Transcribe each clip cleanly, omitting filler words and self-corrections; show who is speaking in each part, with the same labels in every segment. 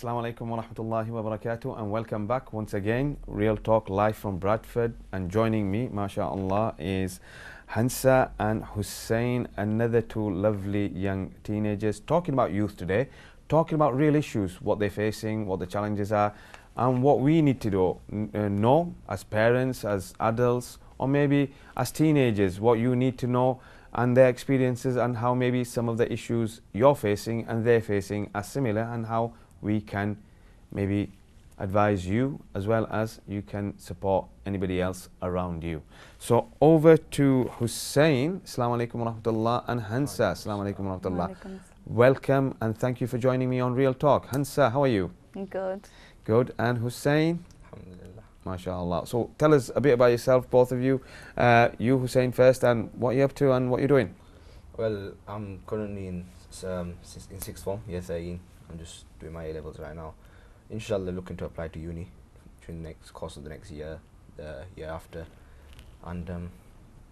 Speaker 1: Assalamu alaikum wa rahmatullahi wa barakatuh, and welcome back once again. Real Talk live from Bradford, and joining me, mashallah, is Hansa and Hussein, another two lovely young teenagers, talking about youth today, talking about real issues, what they're facing, what the challenges are, and what we need to do, know as parents, as adults, or maybe as teenagers, what you need to know and their experiences, and how maybe some of the issues you're facing and they're facing are similar, and how we can maybe advise you as well as you can support anybody else around you. So over to Hussein, Assalamu alaikum wa rahmatullah, and Hansa, Assalamu alaikum wa rahmatullah. Welcome and thank you for joining me on Real Talk. Hansa, how are you?
Speaker 2: Good.
Speaker 1: Good. And Hussein?
Speaker 3: Alhamdulillah.
Speaker 1: MashaAllah. So tell us a bit about yourself, both of you. You, Hussein, first, and what you're up to and what you're doing.
Speaker 3: Well, I'm currently in sixth form, year 13. I'm just doing my A-levels right now. Inshallah, looking to apply to uni during the next course of the next year, the year after, and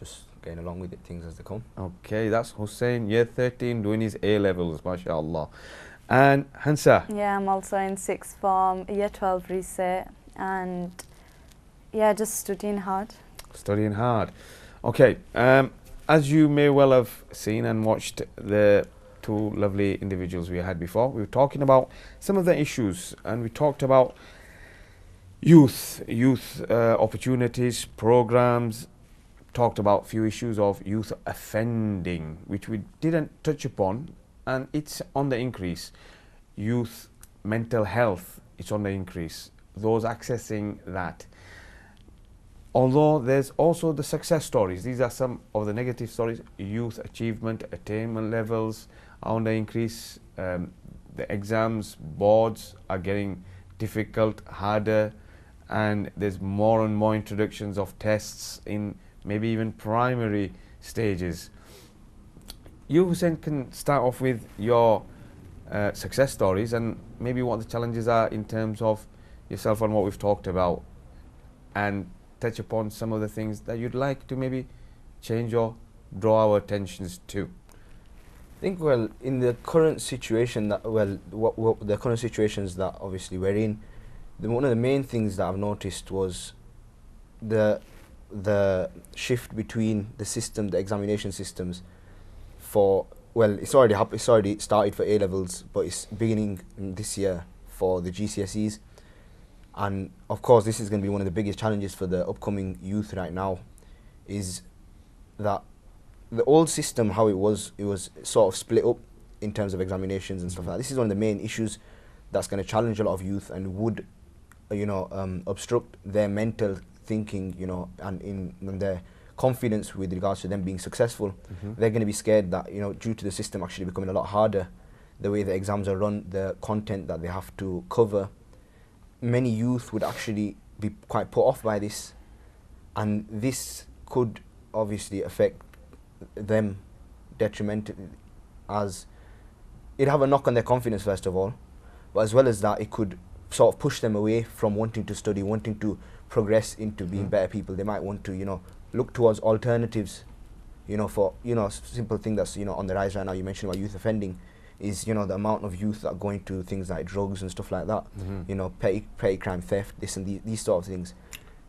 Speaker 3: just going along with it, things as they come.
Speaker 1: Okay, that's Hussein, year 13, doing his A-levels, MashaAllah. And Hansa?
Speaker 2: Yeah, I'm also in sixth form, year 12 reset, and yeah, just studying hard.
Speaker 1: Studying hard. Okay, as you may well have seen and watched the two lovely individuals we had before, we were talking about some of the issues, and we talked about youth opportunities, programs, talked about a few issues of youth offending, which we didn't touch upon, and it's on the increase. Youth mental health, it's on the increase. Those accessing that. Although there's also the success stories. These are some of the negative stories. Youth achievement, attainment levels are on the increase. The exams, boards are getting difficult, harder, and there's more and more introductions of tests in maybe even primary stages. You, Hussein, can start off with your success stories and maybe what the challenges are in terms of yourself and what we've talked about, and touch upon some of the things that you'd like to maybe change or draw our attentions to.
Speaker 3: I think, well, in the current situation that, well, what the current situations that obviously we're in, one of the main things that I've noticed was the shift between the system, the examination systems for, well, it's already started for A-levels, but it's beginning this year for the GCSEs. And of course, this is going to be one of the biggest challenges for the upcoming youth right now, is that the old system, how it was sort of split up in terms of examinations and stuff like that. This is one of the main issues that's going to challenge a lot of youth and would, obstruct their mental thinking, and in their confidence with regards to them being successful. They're going to be scared that, due to the system actually becoming a lot harder, the way the exams are run, the content that they have to cover, many youth would actually be quite put off by this, and this could obviously affect them detrimentally, as it'd have a knock on their confidence first of all, but as well as that, it could sort of push them away from wanting to study, wanting to progress into being better people. They might want to, look towards alternatives, for, simple thing that's, on the rise right now. You mentioned about youth offending, is, the amount of youth that are going to things like drugs and stuff like that, petty crime, theft, this and these sort of things.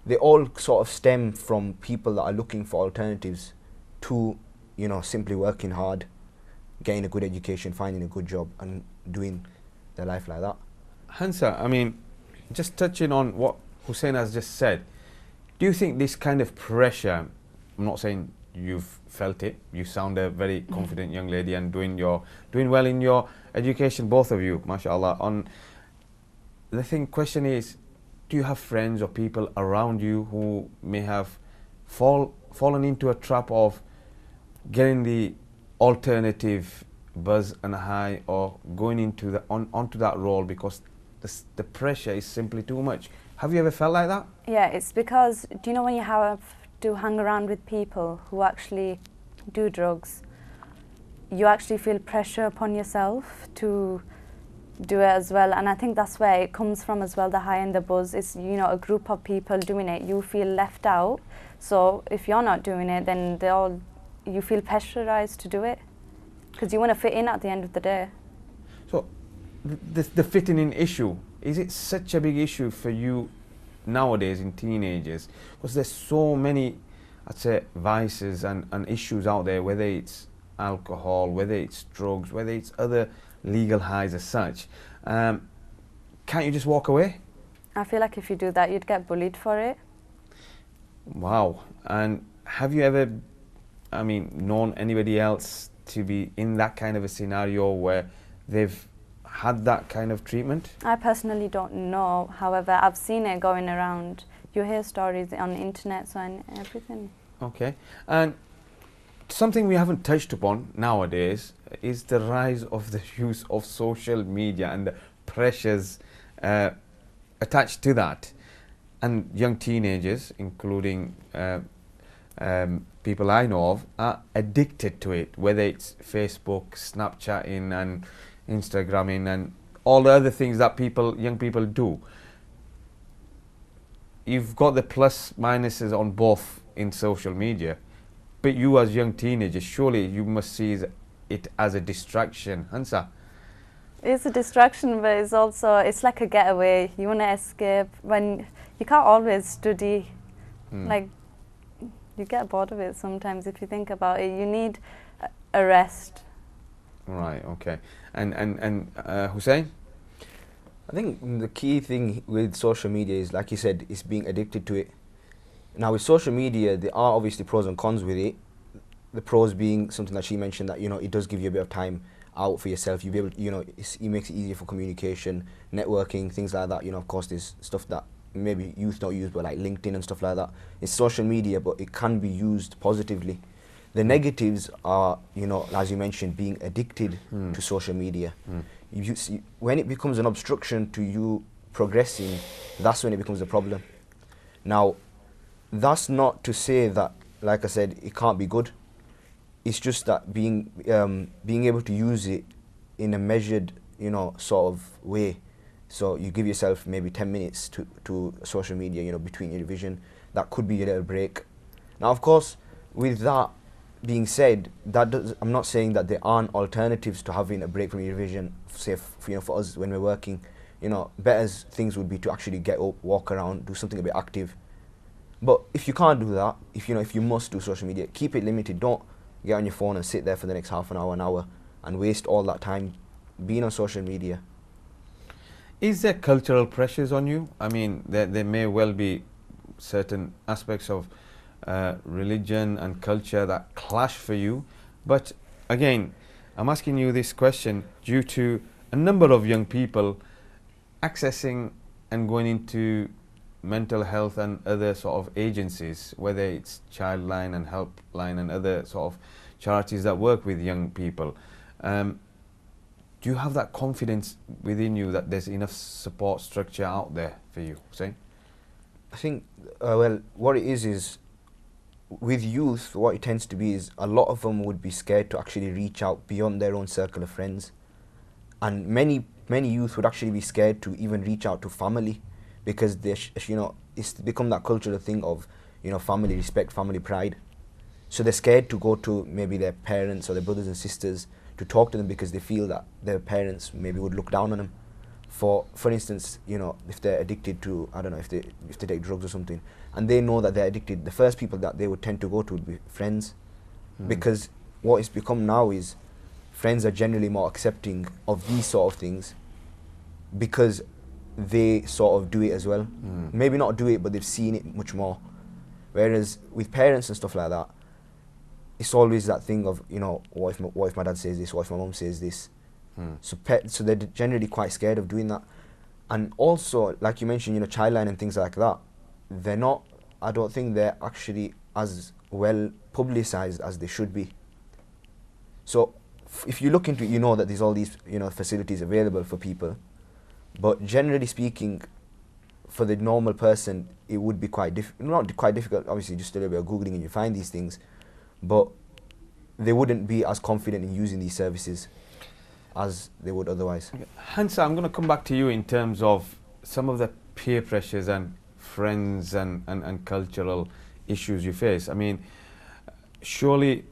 Speaker 3: They all sort of stem from people that are looking for alternatives to, simply working hard, getting a good education, finding a good job, and doing their life like that.
Speaker 1: Hansa, I mean, just touching on what Hussein has just said, do you think this kind of pressure, I'm not saying you've felt it, you sound a very confident young lady and doing well in your education, both of you, mashallah. On the question is, do you have friends or people around you who may have fallen into a trap of getting the alternative buzz and high, or going into onto that role because the pressure is simply too much? Have you ever felt like that?
Speaker 2: Yeah, it's because, do you know when you have to hang around with people who actually do drugs, you actually feel pressure upon yourself to do it as well, and I think that's where it comes from as well, the high and the buzz. It's, a group of people doing it, you feel left out, so if you're not doing it, then you feel pressurized to do it, because you want to fit in at the end of the day.
Speaker 1: So the fitting in issue, is it such a big issue for you nowadays in teenagers? Because there's so many, I'd say, vices and issues out there, whether it's alcohol, whether it's drugs, whether it's other legal highs as such. Can't you just walk away?
Speaker 2: I feel like if you do that, you'd get bullied for it.
Speaker 1: Wow. And have you ever, I mean, known anybody else to be in that kind of a scenario where they've had that kind of treatment?
Speaker 2: I personally don't know. However, I've seen it going around. You hear stories on the internet, so and everything.
Speaker 1: Okay. And something we haven't touched upon nowadays is the rise of the use of social media and the pressures attached to that. And young teenagers, including people I know of, are addicted to it, whether it's Facebook, Snapchatting and Instagramming and all the other things that young people do. You've got the plus minuses on both in social media, but you as young teenagers, surely you must see it as a distraction, Hansa.
Speaker 2: It's a distraction, but it's also, it's like a getaway. You want to escape when you can't always study. Like, you get bored of it sometimes if you think about it. You need a rest.
Speaker 1: Right, okay. And Hussein?
Speaker 3: I think the key thing with social media is, like you said, is being addicted to it. Now with social media, there are obviously pros and cons with it. The pros being something that she mentioned, that, you know, it does give you a bit of time out for yourself. You be able to, you know, it makes it easier for communication, networking, things like that. You know, of course, there's stuff that maybe youth don't use, but like LinkedIn and stuff like that. It's social media, but it can be used positively. The negatives are, you know, as you mentioned, being addicted to social media. You see, when it becomes an obstruction to you progressing, that's when it becomes a problem. Now, that's not to say that, like I said, it can't be good. It's just that being able to use it in a measured, you know, sort of way. So you give yourself maybe 10 minutes to social media, you know, between your revision. That could be a little break. Now, of course, with that being said, I'm not saying that there aren't alternatives to having a break from your revision. Say, for us when we're working, you know, better things would be to actually get up, walk around, do something a bit active. But if you can't do that, if you must do social media, keep it limited. Don't get on your phone and sit there for the next half an hour, and waste all that time being on social media.
Speaker 1: Is there cultural pressures on you? I mean, there may well be certain aspects of religion and culture that clash for you. But again, I'm asking you this question due to a number of young people accessing and going into mental health and other sort of agencies, whether it's Childline and Helpline and other sort of charities that work with young people. Do you have that confidence within you that there's enough support structure out there for you, Hussein?
Speaker 3: I think, well, what it is with youth, what it tends to be is a lot of them would be scared to actually reach out beyond their own circle of friends. And many youth would actually be scared to even reach out to family, because they you know, it's become that cultural thing of, you know, family respect, family pride. So they're scared to go to maybe their parents or their brothers and sisters to talk to them, because they feel that their parents maybe would look down on them. For instance, you know, if they're addicted to, I don't know, if they take drugs or something, and they know that they're addicted, the first people that they would tend to go to would be friends. Because what it's become now is friends are generally more accepting of these sort of things, because they sort of do it as well. Maybe not do it, but they've seen it much more. Whereas with parents and stuff like that, it's always that thing of, you know, what if my dad says this, what if my mom says this? So they're generally quite scared of doing that. And also, like you mentioned, you know, Childline and things like that, they're not, I don't think they're actually as well publicized as they should be. So if you look into it, you know that there's all these, you know, facilities available for people. But generally speaking, for the normal person, it would be not quite difficult, obviously just a little bit of Googling and you find these things, but they wouldn't be as confident in using these services as they would otherwise.
Speaker 1: Okay. Hansa, I'm going to come back to you in terms of some of the peer pressures and friends and cultural issues you face. I mean, surely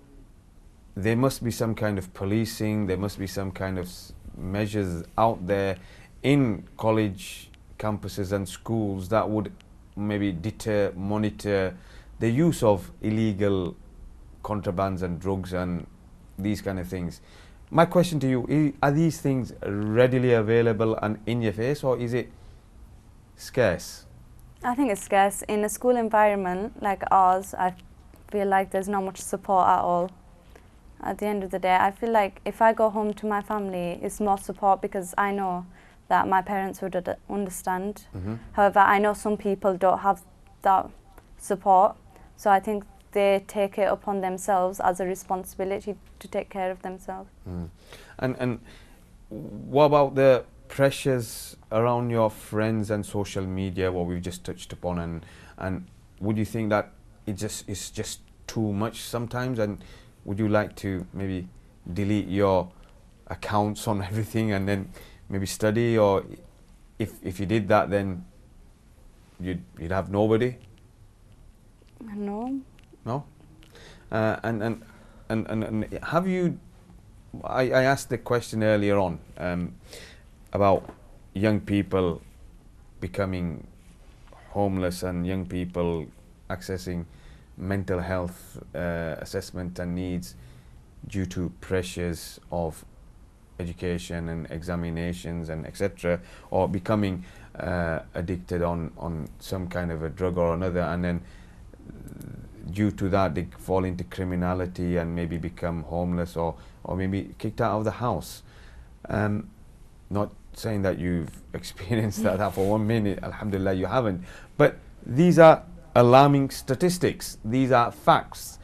Speaker 1: there must be some kind of policing, there must be some kind of measures out there in college campuses and schools that would maybe deter, monitor the use of illegal contrabands and drugs and these kind of things? My question to you, are these things readily available and in your face, or is it scarce?
Speaker 2: I think it's scarce. In a school environment like ours, I feel like there's not much support at all. At the end of the day, I feel like if I go home to my family, it's more support because I know that my parents would understand. However, I know some people don't have that support, so I think they take it upon themselves as a responsibility to take care of themselves.
Speaker 1: And what about the pressures around your friends and social media, what we've just touched upon, and would you think that it's just too much sometimes, and would you like to maybe delete your accounts on everything and then maybe study, or if you did that then you'd have nobody?
Speaker 2: No.
Speaker 1: No? And have you, I asked the question earlier on about young people becoming homeless and young people accessing mental health assessment and needs due to pressures of education and examinations and etc., or becoming addicted on some kind of a drug or another, and then due to that they fall into criminality and maybe become homeless or maybe kicked out of the house. Not saying that you've experienced that for 1 minute, alhamdulillah you haven't, but these are alarming statistics, these are facts,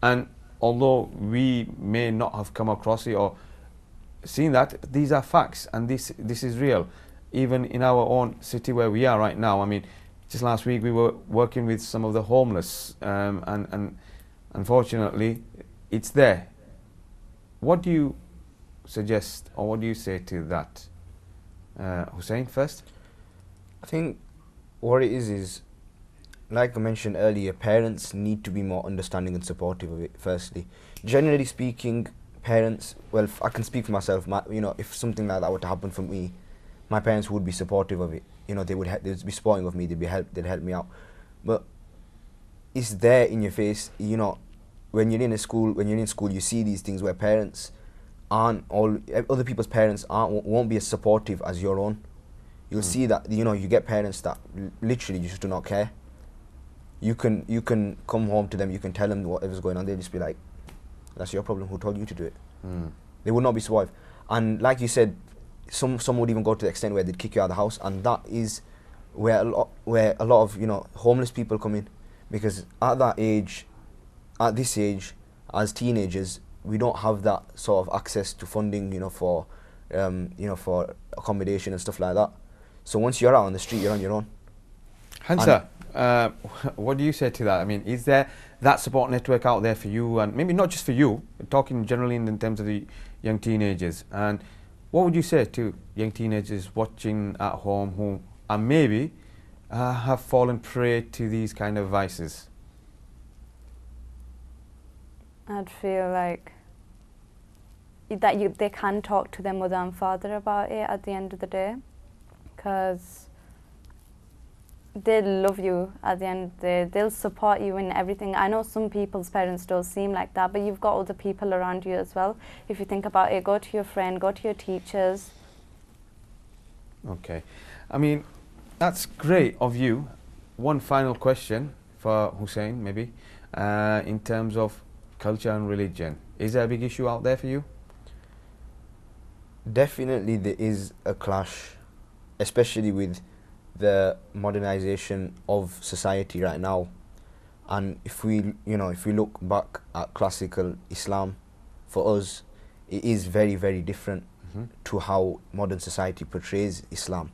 Speaker 1: and although we may not have come across it or seen that, these are facts, and this is real. Even in our own city where we are right now, I mean, just last week we were working with some of the homeless, and unfortunately it's there. What do you suggest, or what do you say to that? Hussein first?
Speaker 3: I think what it is like I mentioned earlier, parents need to be more understanding and supportive of it. Firstly, generally speaking, parents, well, I can speak for myself, if something like that were to happen for me, my parents would be supportive of it. They'd be supporting of me, they'd help me out. But it's there in your face. When you're in school, you see these things where parents other people's parents won't be as supportive as your own. You'll see that, you get parents that literally just do not care. You can come home to them, you can tell them whatever's going on, they'll just be like, that's your problem, who told you to do it? They would not be supportive. And like you said, some would even go to the extent where they'd kick you out of the house, and that is where a lot of homeless people come in, because at this age, as teenagers, we don't have that sort of access to funding, for accommodation and stuff like that. So once you're out on the street, you're on your own.
Speaker 1: Hansa, what do you say to that? I mean, is there that support network out there for you, and maybe not just for you, talking generally in terms of the young teenagers? And what would you say to young teenagers watching at home who maybe have fallen prey to these kind of vices?
Speaker 2: I'd feel like that they can talk to their mother and father about it at the end of the day, because they love you at the end of the day. They'll support you in everything. I know some people's parents don't seem like that, but you've got other people around you as well. If you think about it, go to your friend, go to your teachers.
Speaker 1: Okay. I mean, that's great of you. One final question for Hussein, maybe, in terms of culture and religion. Is there a big issue out there for you?
Speaker 3: Definitely there is a clash, especially with the modernization of society right now. And if we look back at classical Islam, for us it is very, very different to how modern society portrays Islam,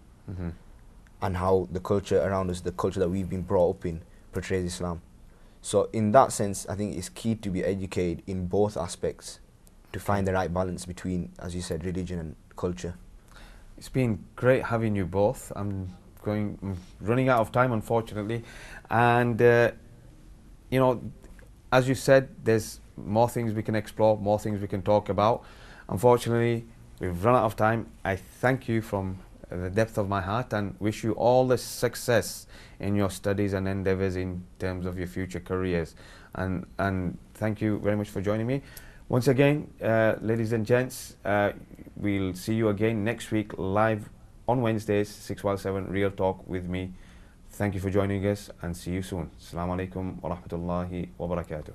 Speaker 3: and how the culture around us, the culture that we've been brought up in, portrays Islam. So in that sense, I think it's key to be educated in both aspects to find the right balance between, as you said, religion and culture.
Speaker 1: It's been great having you both. I'm running out of time, unfortunately, and as you said, there's more things we can explore, more things we can talk about. Unfortunately, We've run out of time. I thank you from the depth of my heart and wish you all the success in your studies and endeavors in terms of your future careers. And thank you very much for joining me. Once again, ladies and gents, we'll see you again next week live on Wednesdays, 6 while 7, Real Talk with me. Thank you for joining us and see you soon. Assalamu alaikum wa rahmatullahi wa barakatuh.